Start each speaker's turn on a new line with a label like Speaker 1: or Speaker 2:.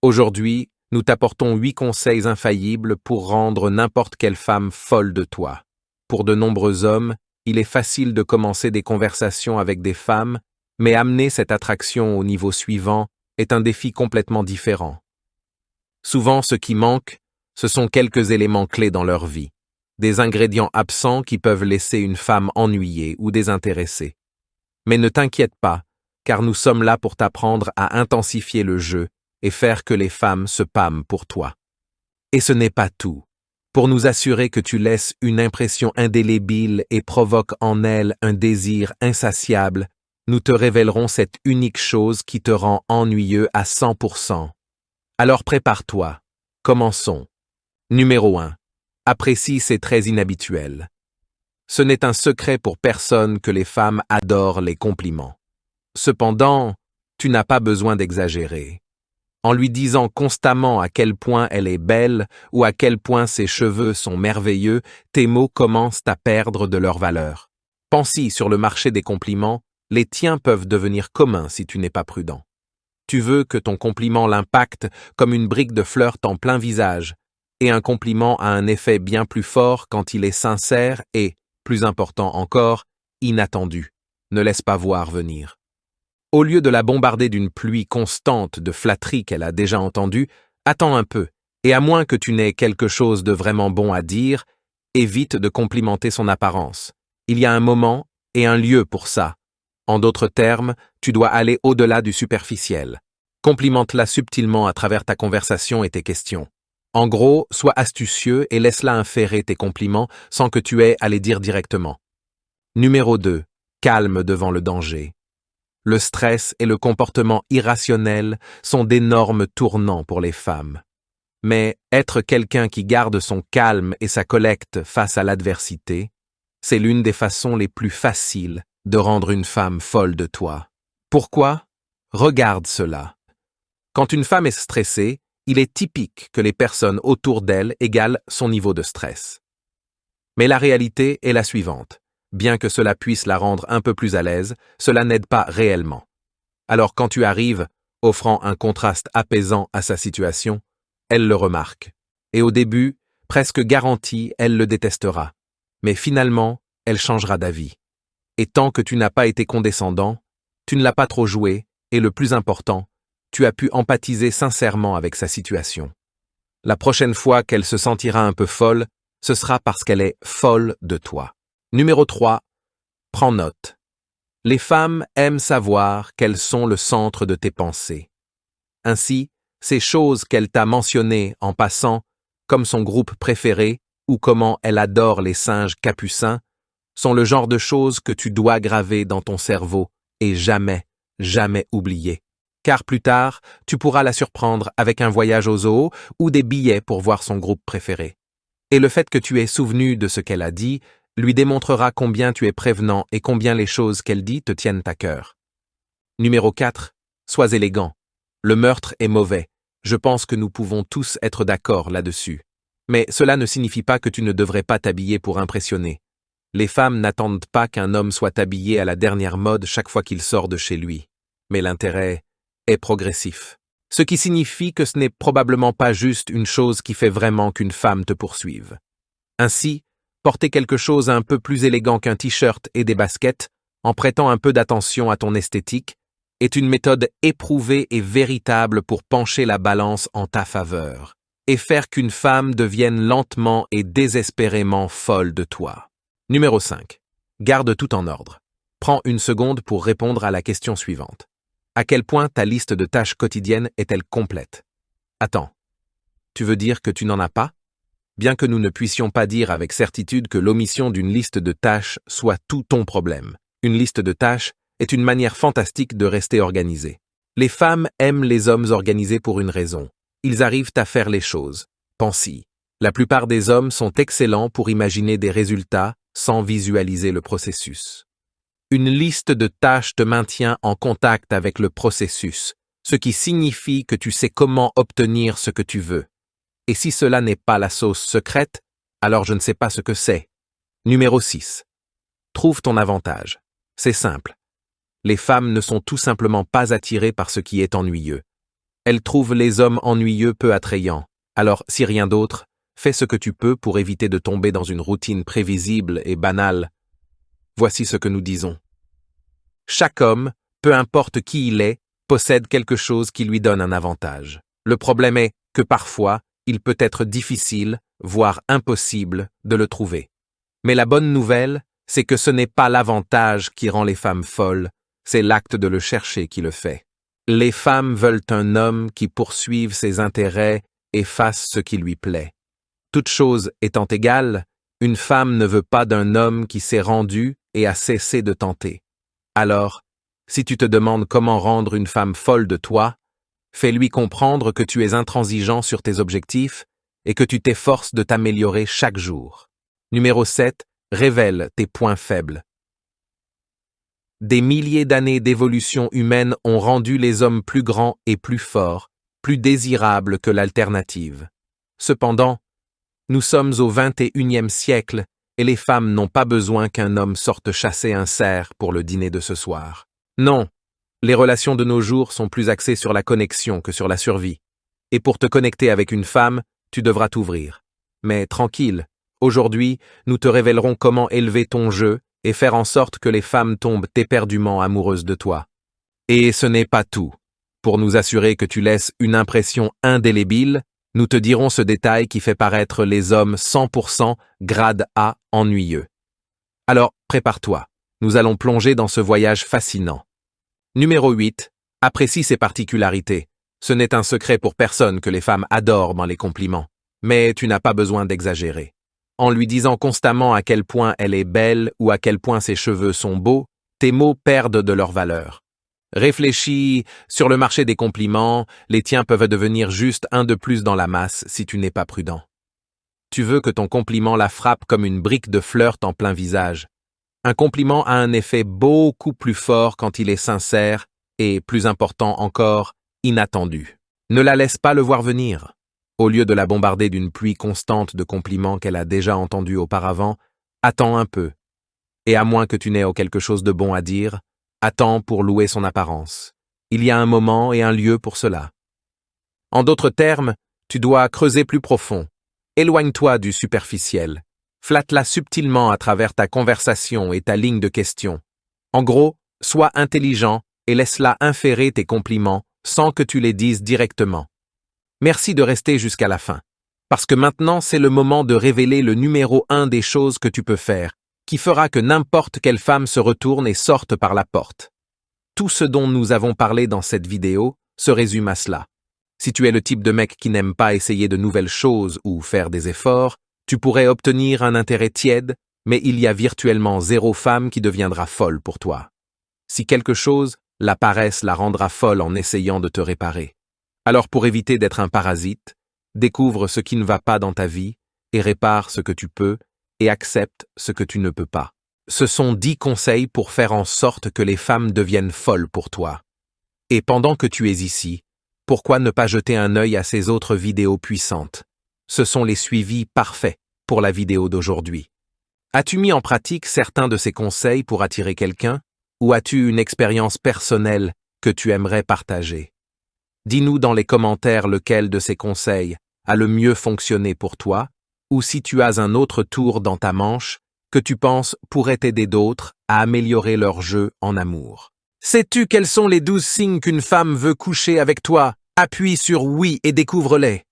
Speaker 1: Aujourd'hui, nous t'apportons 8 conseils infaillibles pour rendre n'importe quelle femme folle de toi. Pour de nombreux hommes, il est facile de commencer des conversations avec des femmes, mais amener cette attraction au niveau suivant est un défi complètement différent. Souvent, ce qui manque, ce sont quelques éléments clés dans leur vie, des ingrédients absents qui peuvent laisser une femme ennuyée ou désintéressée. Mais ne t'inquiète pas, car nous sommes là pour t'apprendre à intensifier le jeu et faire que les femmes se pâment pour toi. Et ce n'est pas tout. Pour nous assurer que tu laisses une impression indélébile et provoques en elles un désir insatiable, nous te révélerons cette unique chose qui te rend ennuyeux à 100%. Alors prépare-toi. Commençons. Numéro 1. Apprécie ces traits inhabituels. Ce n'est un secret pour personne que les femmes adorent les compliments. Cependant, tu n'as pas besoin d'exagérer. En lui disant constamment à quel point elle est belle ou à quel point ses cheveux sont merveilleux, tes mots commencent à perdre de leur valeur. Pense-y, sur le marché des compliments, les tiens peuvent devenir communs si tu n'es pas prudent. Tu veux que ton compliment l'impacte comme une brique de flirt en plein visage, et un compliment a un effet bien plus fort quand il est sincère et, plus important encore, inattendu. Ne laisse pas voir venir. Au lieu de la bombarder d'une pluie constante de flatteries qu'elle a déjà entendues, attends un peu, et à moins que tu n'aies quelque chose de vraiment bon à dire, évite de complimenter son apparence. Il y a un moment et un lieu pour ça. En d'autres termes, tu dois aller au-delà du superficiel. Complimente-la subtilement à travers ta conversation et tes questions. En gros, sois astucieux et laisse-la inférer tes compliments sans que tu aies à les dire directement. Numéro 2. Calme devant le danger. Le stress et le comportement irrationnel sont d'énormes tournants pour les femmes. Mais être quelqu'un qui garde son calme et sa collecte face à l'adversité, c'est l'une des façons les plus faciles de rendre une femme folle de toi. Pourquoi? Regarde cela. Quand une femme est stressée, il est typique que les personnes autour d'elle égalent son niveau de stress. Mais la réalité est la suivante. Bien que cela puisse la rendre un peu plus à l'aise, cela n'aide pas réellement. Alors quand tu arrives, offrant un contraste apaisant à sa situation, elle le remarque. Et au début, presque garantie, elle le détestera. Mais finalement, elle changera d'avis. Et tant que tu n'as pas été condescendant, tu ne l'as pas trop joué, et le plus important, tu as pu empathiser sincèrement avec sa situation. La prochaine fois qu'elle se sentira un peu folle, ce sera parce qu'elle est folle de toi. Numéro 3. Prends note. Les femmes aiment savoir qu'elles sont le centre de tes pensées. Ainsi, ces choses qu'elle t'a mentionnées en passant, comme son groupe préféré ou comment elle adore les singes capucins, sont le genre de choses que tu dois graver dans ton cerveau et jamais, jamais oublier. Car plus tard, tu pourras la surprendre avec un voyage au zoo ou des billets pour voir son groupe préféré. Et le fait que tu aies souvenu de ce qu'elle a dit lui démontrera combien tu es prévenant et combien les choses qu'elle dit te tiennent à cœur. Numéro 4. Sois élégant. Le meurtre est mauvais. Je pense que nous pouvons tous être d'accord là-dessus. Mais cela ne signifie pas que tu ne devrais pas t'habiller pour impressionner. Les femmes n'attendent pas qu'un homme soit habillé à la dernière mode chaque fois qu'il sort de chez lui. Mais l'intérêt est progressif. Ce qui signifie que ce n'est probablement pas juste une chose qui fait vraiment qu'une femme te poursuive. Ainsi, porter quelque chose un peu plus élégant qu'un t-shirt et des baskets, en prêtant un peu d'attention à ton esthétique, est une méthode éprouvée et véritable pour pencher la balance en ta faveur, et faire qu'une femme devienne lentement et désespérément folle de toi. Numéro 5. Garde tout en ordre. Prends une seconde pour répondre à la question suivante. À quel point ta liste de tâches quotidiennes est-elle complète? Attends, tu veux dire que tu n'en as pas? Bien que nous ne puissions pas dire avec certitude que l'omission d'une liste de tâches soit tout ton problème. Une liste de tâches est une manière fantastique de rester organisé. Les femmes aiment les hommes organisés pour une raison. Ils arrivent à faire les choses. Pense-y. La plupart des hommes sont excellents pour imaginer des résultats sans visualiser le processus. Une liste de tâches te maintient en contact avec le processus, ce qui signifie que tu sais comment obtenir ce que tu veux. Et si cela n'est pas la sauce secrète, alors je ne sais pas ce que c'est. Numéro 6. Trouve ton avantage. C'est simple. Les femmes ne sont tout simplement pas attirées par ce qui est ennuyeux. Elle trouve les hommes ennuyeux peu attrayants. Alors, si rien d'autre, fais ce que tu peux pour éviter de tomber dans une routine prévisible et banale. Voici ce que nous disons. Chaque homme, peu importe qui il est, possède quelque chose qui lui donne un avantage. Le problème est que parfois, il peut être difficile, voire impossible, de le trouver. Mais la bonne nouvelle, c'est que ce n'est pas l'avantage qui rend les femmes folles, c'est l'acte de le chercher qui le fait. Les femmes veulent un homme qui poursuive ses intérêts et fasse ce qui lui plaît. Toute chose étant égale, une femme ne veut pas d'un homme qui s'est rendu et a cessé de tenter. Alors, si tu te demandes comment rendre une femme folle de toi, fais-lui comprendre que tu es intransigeant sur tes objectifs et que tu t'efforces de t'améliorer chaque jour. Numéro 7. Révèle tes points faibles. Des milliers d'années d'évolution humaine ont rendu les hommes plus grands et plus forts, plus désirables que l'alternative. Cependant, nous sommes au XXIe siècle et les femmes n'ont pas besoin qu'un homme sorte chasser un cerf pour le dîner de ce soir. Non, les relations de nos jours sont plus axées sur la connexion que sur la survie. Et pour te connecter avec une femme, tu devras t'ouvrir. Mais tranquille, aujourd'hui, nous te révélerons comment élever ton jeu et faire en sorte que les femmes tombent éperdument amoureuses de toi. Et ce n'est pas tout. Pour nous assurer que tu laisses une impression indélébile, nous te dirons ce détail qui fait paraître les hommes 100% grade A ennuyeux. Alors, prépare-toi. Nous allons plonger dans ce voyage fascinant. Numéro 8. Apprécie ses particularités. Ce n'est un secret pour personne que les femmes adorent dans les compliments. Mais tu n'as pas besoin d'exagérer. En lui disant constamment à quel point elle est belle ou à quel point ses cheveux sont beaux, tes mots perdent de leur valeur. Réfléchis, sur le marché des compliments, les tiens peuvent devenir juste un de plus dans la masse si tu n'es pas prudent. Tu veux que ton compliment la frappe comme une brique de flirt en plein visage. Un compliment a un effet beaucoup plus fort quand il est sincère et, plus important encore, inattendu. Ne la laisse pas le voir venir. Au lieu de la bombarder d'une pluie constante de compliments qu'elle a déjà entendus auparavant, attends un peu. Et à moins que tu n'aies quelque chose de bon à dire, attends pour louer son apparence. Il y a un moment et un lieu pour cela. En d'autres termes, tu dois creuser plus profond. Éloigne-toi du superficiel. Flatte-la subtilement à travers ta conversation et ta ligne de questions. En gros, sois intelligent et laisse-la inférer tes compliments sans que tu les dises directement. Merci de rester jusqu'à la fin. Parce que maintenant, c'est le moment de révéler le numéro 1 des choses que tu peux faire, qui fera que n'importe quelle femme se retourne et sorte par la porte. Tout ce dont nous avons parlé dans cette vidéo se résume à cela. Si tu es le type de mec qui n'aime pas essayer de nouvelles choses ou faire des efforts, tu pourrais obtenir un intérêt tiède, mais il y a virtuellement 0 femme qui deviendra folle pour toi. Si quelque chose, la paresse la rendra folle en essayant de te réparer. Alors pour éviter d'être un parasite, découvre ce qui ne va pas dans ta vie et répare ce que tu peux et accepte ce que tu ne peux pas. Ce sont 10 conseils pour faire en sorte que les femmes deviennent folles pour toi. Et pendant que tu es ici, pourquoi ne pas jeter un œil à ces autres vidéos puissantes? Ce sont les suivis parfaits pour la vidéo d'aujourd'hui. As-tu mis en pratique certains de ces conseils pour attirer quelqu'un, ou as-tu une expérience personnelle que tu aimerais partager? Dis-nous dans les commentaires lequel de ces conseils a le mieux fonctionné pour toi, ou si tu as un autre tour dans ta manche que tu penses pourrait aider d'autres à améliorer leur jeu en amour. Sais-tu quels sont les 12 signes qu'une femme veut coucher avec toi? Appuie sur oui et découvre-les.